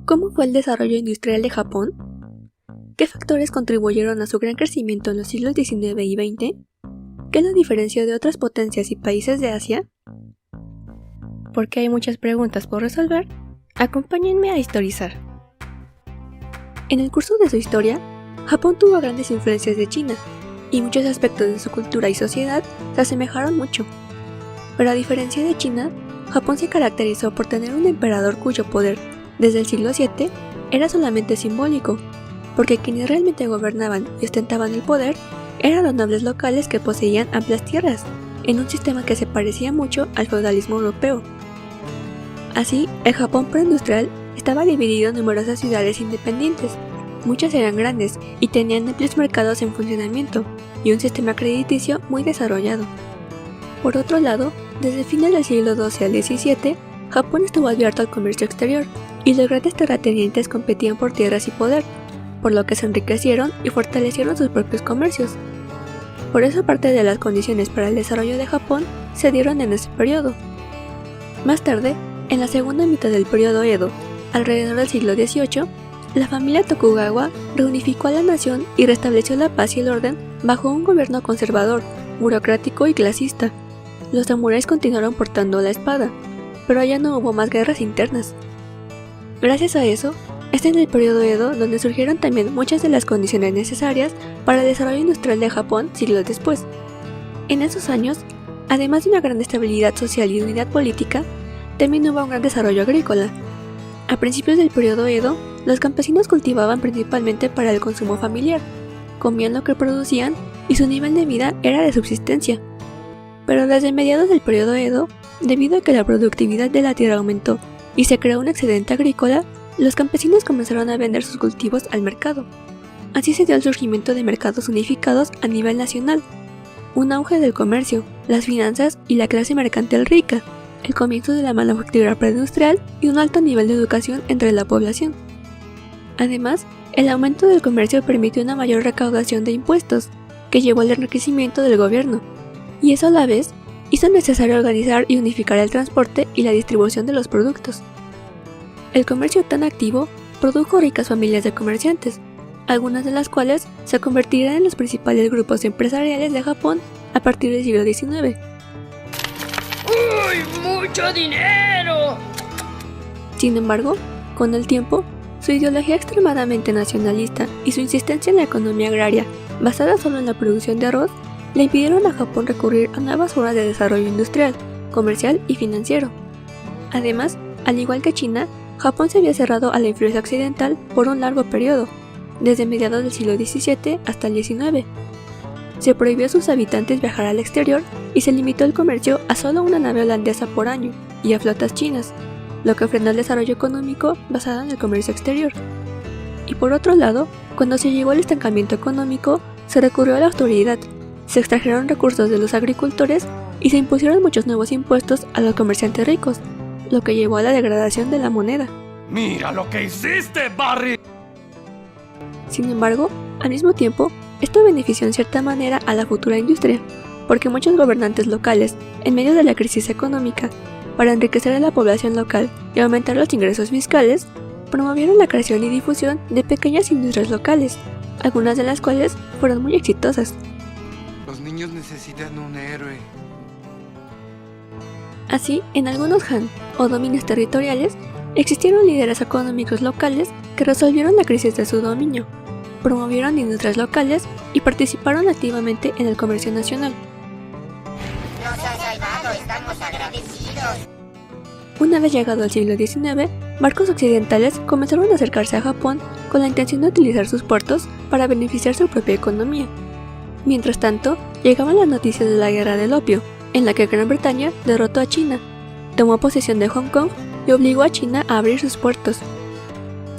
¿Cómo fue el desarrollo industrial de Japón? ¿Qué factores contribuyeron a su gran crecimiento en los siglos XIX y XX? ¿Qué lo diferenció de otras potencias y países de Asia? Porque hay muchas preguntas por resolver, acompáñenme a historizar. En el curso de su historia, Japón tuvo grandes influencias de China, y muchos aspectos de su cultura y sociedad se asemejaron mucho. Pero a diferencia de China, Japón se caracterizó por tener un emperador cuyo poder, desde el siglo VII, era solamente simbólico, porque quienes realmente gobernaban y ostentaban el poder eran los nobles locales que poseían amplias tierras, en un sistema que se parecía mucho al feudalismo europeo. Así, el Japón preindustrial estaba dividido en numerosas ciudades independientes. Muchas eran grandes y tenían amplios mercados en funcionamiento y un sistema crediticio muy desarrollado. Por otro lado, desde fines del siglo XII al XVII, Japón estuvo abierto al comercio exterior y los grandes terratenientes competían por tierras y poder, por lo que se enriquecieron y fortalecieron sus propios comercios. Por eso parte de las condiciones para el desarrollo de Japón se dieron en ese periodo. Más tarde, en la segunda mitad del periodo Edo, alrededor del siglo XVIII, la familia Tokugawa reunificó a la nación y restableció la paz y el orden bajo un gobierno conservador, burocrático y clasista. Los samuráis continuaron portando la espada, pero ya no hubo más guerras internas. Gracias a eso, es en el periodo Edo donde surgieron también muchas de las condiciones necesarias para el desarrollo industrial de Japón siglos después. En esos años, además de una gran estabilidad social y unidad política, también hubo un gran desarrollo agrícola. A principios del periodo Edo, los campesinos cultivaban principalmente para el consumo familiar, comían lo que producían y su nivel de vida era de subsistencia. Pero desde mediados del periodo Edo, debido a que la productividad de la tierra aumentó y se creó un excedente agrícola, los campesinos comenzaron a vender sus cultivos al mercado. Así se dio el surgimiento de mercados unificados a nivel nacional, un auge del comercio, las finanzas y la clase mercantil rica, el comienzo de la manufactura preindustrial y un alto nivel de educación entre la población. Además, el aumento del comercio permitió una mayor recaudación de impuestos, que llevó al enriquecimiento del gobierno, y eso a la vez hizo necesario organizar y unificar el transporte y la distribución de los productos. El comercio tan activo produjo ricas familias de comerciantes, algunas de las cuales se convertirán en los principales grupos empresariales de Japón a partir del siglo XIX. ¡Uy, mucho dinero! Sin embargo, con el tiempo, su ideología extremadamente nacionalista y su insistencia en la economía agraria, basada solo en la producción de arroz, le impidieron a Japón recurrir a nuevas formas de desarrollo industrial, comercial y financiero. Además, al igual que China, Japón se había cerrado a la influencia occidental por un largo periodo, desde mediados del siglo XVII hasta el XIX. Se prohibió a sus habitantes viajar al exterior y se limitó el comercio a solo una nave holandesa por año y a flotas chinas, lo que frenó el desarrollo económico basado en el comercio exterior. Y por otro lado, cuando se llegó al estancamiento económico, se recurrió a la austeridad, se extrajeron recursos de los agricultores y se impusieron muchos nuevos impuestos a los comerciantes ricos, lo que llevó a la degradación de la moneda. ¡Mira lo que hiciste, Barry! Sin embargo, al mismo tiempo, esto benefició en cierta manera a la futura industria, porque muchos gobernantes locales, en medio de la crisis económica, para enriquecer a la población local y aumentar los ingresos fiscales, promovieron la creación y difusión de pequeñas industrias locales, algunas de las cuales fueron muy exitosas. Los niños necesitan un héroe. Así, en algunos han, o dominios territoriales, existieron líderes económicos locales que resolvieron la crisis de su dominio, promovieron industrias locales y participaron activamente en el comercio nacional. Nos has salvado, estamos agradecidos. Una vez llegado al siglo XIX, barcos occidentales comenzaron a acercarse a Japón con la intención de utilizar sus puertos para beneficiar su propia economía. Mientras tanto, llegaban las noticias de la Guerra del Opio, en la que Gran Bretaña derrotó a China, tomó posesión de Hong Kong y obligó a China a abrir sus puertos.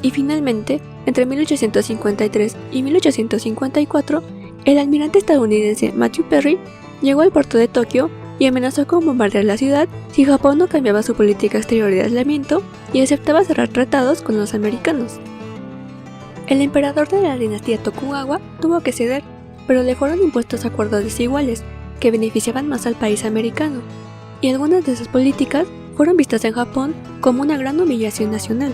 Y finalmente, entre 1853 y 1854, el almirante estadounidense Matthew Perry llegó al puerto de Tokio y amenazó con bombardear la ciudad si Japón no cambiaba su política exterior de aislamiento y aceptaba cerrar tratados con los americanos. El emperador de la dinastía Tokugawa tuvo que ceder, pero le fueron impuestos acuerdos desiguales que beneficiaban más al país americano, y algunas de sus políticas fueron vistas en Japón como una gran humillación nacional.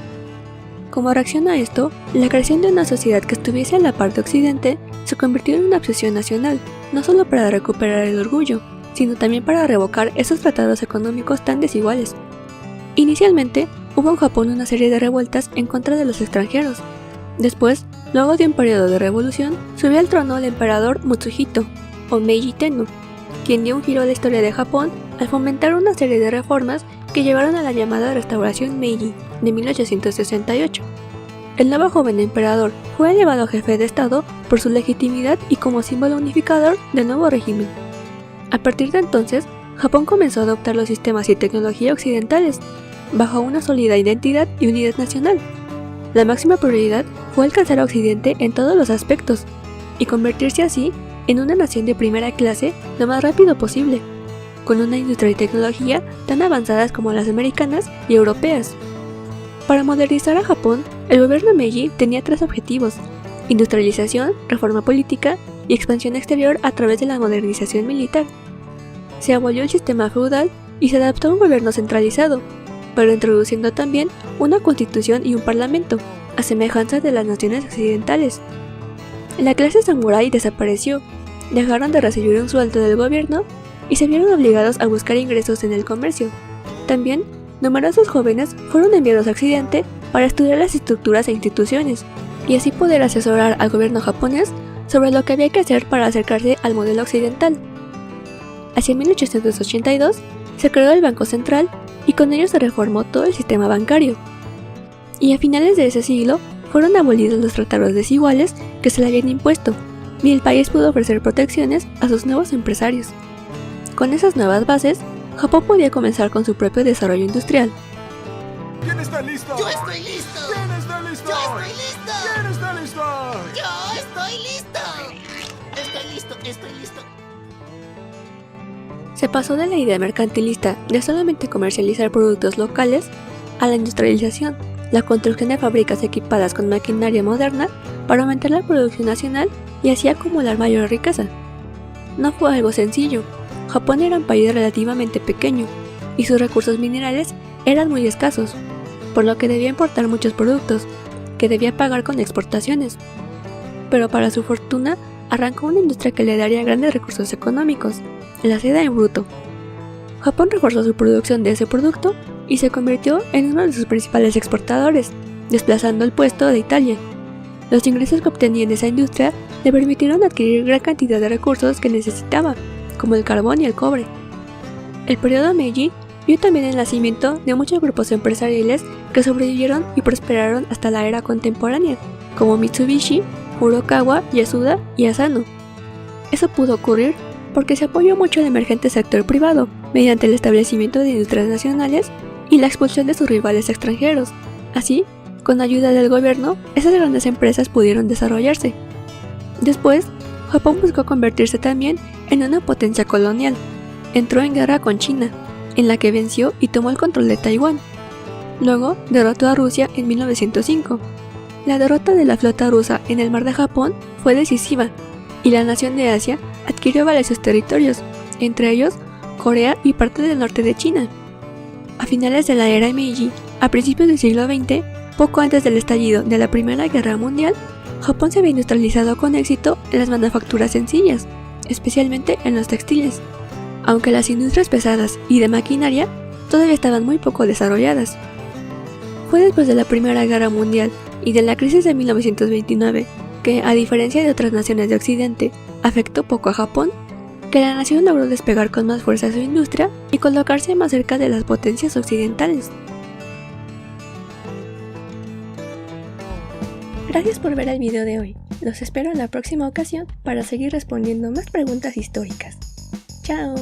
Como reacción a esto, la creación de una sociedad que estuviese a la par de Occidente se convirtió en una obsesión nacional, no solo para recuperar el orgullo, sino también para revocar esos tratados económicos tan desiguales. Inicialmente, hubo en Japón una serie de revueltas en contra de los extranjeros. Después, luego de un periodo de revolución, subió al trono el emperador Mutsuhito, o Meiji Tenno, quien dio un giro a la historia de Japón al fomentar una serie de reformas que llevaron a la llamada Restauración Meiji de 1868. El nuevo joven emperador fue elevado a jefe de Estado por su legitimidad y como símbolo unificador del nuevo régimen. A partir de entonces, Japón comenzó a adoptar los sistemas y tecnología occidentales, bajo una sólida identidad y unidad nacional. La máxima prioridad fue alcanzar a Occidente en todos los aspectos, y convertirse así en una nación de primera clase lo más rápido posible, con una industria y tecnología tan avanzadas como las americanas y europeas. Para modernizar a Japón, el gobierno Meiji tenía 3 objetivos: industrialización, reforma política y expansión exterior a través de la modernización militar. Se abolió el sistema feudal y se adaptó a un gobierno centralizado, pero introduciendo también una constitución y un parlamento, a semejanza de las naciones occidentales. La clase samurái desapareció, dejaron de recibir un sueldo del gobierno y se vieron obligados a buscar ingresos en el comercio. También, numerosos jóvenes fueron enviados a Occidente para estudiar las estructuras e instituciones, y así poder asesorar al gobierno japonés sobre lo que había que hacer para acercarse al modelo occidental. Hacia 1882 se creó el Banco Central y con ello se reformó todo el sistema bancario. Y a finales de ese siglo fueron abolidos los tratados desiguales que se le habían impuesto, y el país pudo ofrecer protecciones a sus nuevos empresarios. Con esas nuevas bases, Japón podía comenzar con su propio desarrollo industrial. ¿Quién está listo? ¡Yo estoy listo! ¿Quién está listo? ¡Yo estoy listo! ¿Quién está listo? ¡Yo estoy listo! Estoy listo, estoy listo. Se pasó de la idea mercantilista de solamente comercializar productos locales a la industrialización, la construcción de fábricas equipadas con maquinaria moderna para aumentar la producción nacional y así acumular mayor riqueza. No fue algo sencillo. Japón era un país relativamente pequeño y sus recursos minerales eran muy escasos, por lo que debía importar muchos productos, que debía pagar con exportaciones. Pero para su fortuna, arrancó una industria que le daría grandes recursos económicos, la seda en bruto. Japón reforzó su producción de ese producto y se convirtió en uno de sus principales exportadores, desplazando el puesto de Italia. Los ingresos que obtenía en esa industria le permitieron adquirir gran cantidad de recursos que necesitaba, como el carbón y el cobre. El periodo Meiji vio también el nacimiento de muchos grupos empresariales que sobrevivieron y prosperaron hasta la era contemporánea, como Mitsubishi, Furukawa, Yasuda y Asano. Eso pudo ocurrir porque se apoyó mucho al emergente sector privado, mediante el establecimiento de industrias nacionales y la expulsión de sus rivales extranjeros. Así, con ayuda del gobierno, esas grandes empresas pudieron desarrollarse. Después, Japón buscó convertirse también en una potencia colonial. Entró en guerra con China, en la que venció y tomó el control de Taiwán. Luego, derrotó a Rusia en 1905. La derrota de la flota rusa en el mar de Japón fue decisiva, y la nación de Asia adquirió varios territorios, entre ellos Corea y parte del norte de China. A finales de la era Meiji, a principios del siglo XX, poco antes del estallido de la Primera Guerra Mundial, Japón se había industrializado con éxito en las manufacturas sencillas, especialmente en los textiles, aunque las industrias pesadas y de maquinaria todavía estaban muy poco desarrolladas. Fue después de la Primera Guerra Mundial y de la crisis de 1929 que, a diferencia de otras naciones de Occidente, afectó poco a Japón, que la nación logró despegar con más fuerza su industria y colocarse más cerca de las potencias occidentales. Gracias por ver el video de hoy. Los espero en la próxima ocasión para seguir respondiendo más preguntas históricas. ¡Chao!